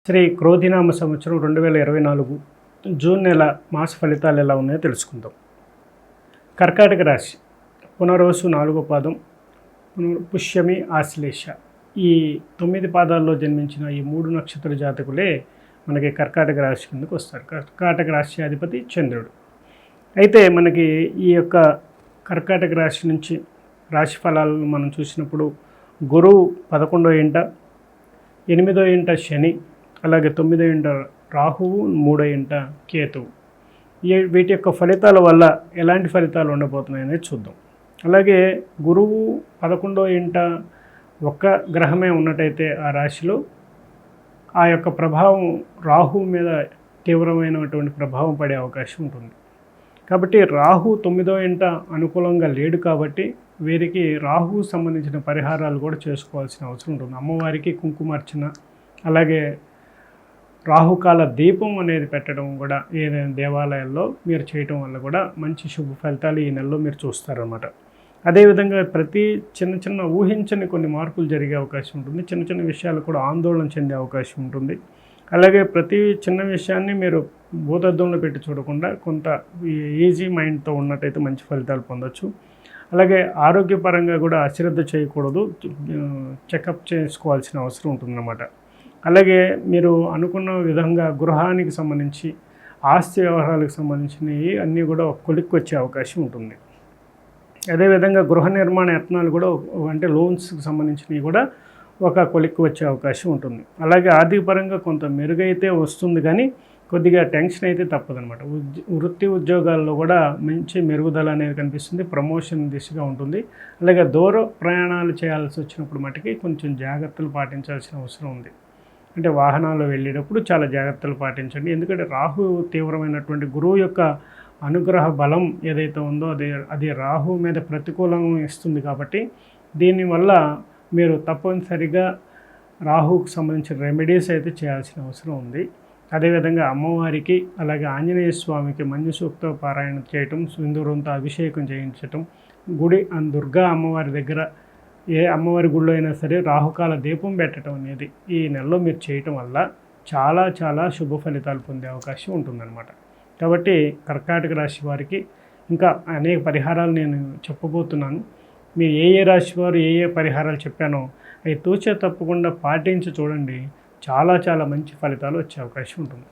శ్రీ క్రోధినామ సంవత్సరం 2024 జూన్ నెల మాస ఫలితాలు ఎలా ఉన్నాయో తెలుసుకుందాం. కర్కాటక రాశి పునరోసు 4వ పాదం, పుష్యమి, ఆశ్లేష ఈ 9 పాదాల్లో జన్మించిన ఈ 3 నక్షత్ర జాతకులే మనకి కర్కాటక రాశి కిందకు వస్తారు. కర్కాటక రాశి అధిపతి చంద్రుడు. అయితే మనకి ఈ యొక్క కర్కాటక రాశి నుంచి రాశి ఫలాలను మనం చూసినప్పుడు గురువు 11వ ఇంట, 8వ ఇంట శని, అలాగే 9వ ఇంట రాహువు, 3వ ఇంట కేతువు. వీటి యొక్క ఫలితాల వల్ల ఎలాంటి ఫలితాలు ఉండబోతున్నాయనేది చూద్దాం. అలాగే గురువు 11వ ఇంట ఒక్క గ్రహమే ఉన్నట్టయితే ఆ రాశిలో ఆ యొక్క ప్రభావం రాహువు మీద తీవ్రమైనటువంటి ప్రభావం పడే అవకాశం ఉంటుంది. కాబట్టి రాహు 9వ ఇంట అనుకూలంగా లేడు కాబట్టి వీరికి రాహువు సంబంధించిన పరిహారాలు కూడా చేసుకోవాల్సిన అవసరం ఉంటుంది. అమ్మవారికి కుంకుమార్చన, అలాగే రాహుకాల దీపం అనేది పెట్టడం కూడా ఏదైనా దేవాలయాల్లో మీరు చేయటం వల్ల కూడా మంచి శుభ ఫలితాలు ఈ నెలలో మీరు చూస్తారన్నమాట. అదేవిధంగా ప్రతి చిన్న చిన్న ఊహించని కొన్ని మార్పులు జరిగే అవకాశం ఉంటుంది. చిన్న చిన్న విషయాలు కూడా ఆందోళన చెందే అవకాశం ఉంటుంది. అలాగే ప్రతి చిన్న విషయాన్ని మీరు భూతద్దంలో పెట్టి చూడకుండా కొంత ఈజీ మైండ్తో ఉన్నట్టయితే మంచి ఫలితాలు పొందొచ్చు. అలాగే ఆరోగ్యపరంగా కూడా అశ్రద్ధ చేయకూడదు, చెకప్ చేసుకోవాల్సిన అవసరం ఉంటుందన్నమాట. అలాగే మీరు అనుకున్న విధంగా గృహానికి సంబంధించి ఆస్తి వ్యవహారాలకు సంబంధించినవి అన్నీ కూడా ఒక కొలిక్కి వచ్చే అవకాశం ఉంటుంది. అదేవిధంగా గృహ నిర్మాణ యత్నాలు కూడా అంటే లోన్స్కి సంబంధించినవి కూడా ఒక కొలిక్కి వచ్చే అవకాశం ఉంటుంది. అలాగే ఆర్థికపరంగా కొంత మెరుగైతే వస్తుంది, కానీ కొద్దిగా టెన్షన్ అయితే తప్పదనమాట. వృత్తి ఉద్యోగాల్లో కూడా మంచి మెరుగుదల అనేది కనిపిస్తుంది, ప్రమోషన్ దిశగా ఉంటుంది. అలాగే దూర ప్రయాణాలు చేయాల్సి వచ్చినప్పుడు మటుకి కొంచెం జాగ్రత్తలు పాటించాల్సిన అవసరం ఉంది. అంటే వాహనాల్లో వెళ్ళేటప్పుడు చాలా జాగ్రత్తలు పాటించండి. ఎందుకంటే రాహు తీవ్రమైనటువంటి గురువు యొక్క అనుగ్రహ బలం ఏదైతే ఉందో అది రాహు మీద ప్రతికూలం ఇస్తుంది. కాబట్టి దీనివల్ల మీరు తప్పనిసరిగా రాహుకు సంబంధించిన రెమెడీస్ అయితే చేయాల్సిన అవసరం ఉంది. అదేవిధంగా అమ్మవారికి అలాగే ఆంజనేయ స్వామికి మంజు సూక్త పారాయణ చేయటం, సింధూరంతో అభిషేకం చేయించటం, దుర్గా అమ్మవారి దగ్గర ఏ అమ్మవారి గుళ్ళో అయినా సరే రాహుకాల దీపం పెట్టడం అనేది ఈ నెలలో మీరు చేయటం వల్ల చాలా చాలా శుభ ఫలితాలు పొందే అవకాశం ఉంటుందన్నమాట. కాబట్టి కర్కాటక రాశి వారికి ఇంకా అనేక పరిహారాలు నేను చెప్పబోతున్నాను. మీరు ఏ రాశి వారు ఏ పరిహారాలు చెప్పానో అవి తూచే తప్పకుండా పాటించి చూడండి. చాలా చాలా మంచి ఫలితాలు వచ్చే అవకాశం ఉంటుంది.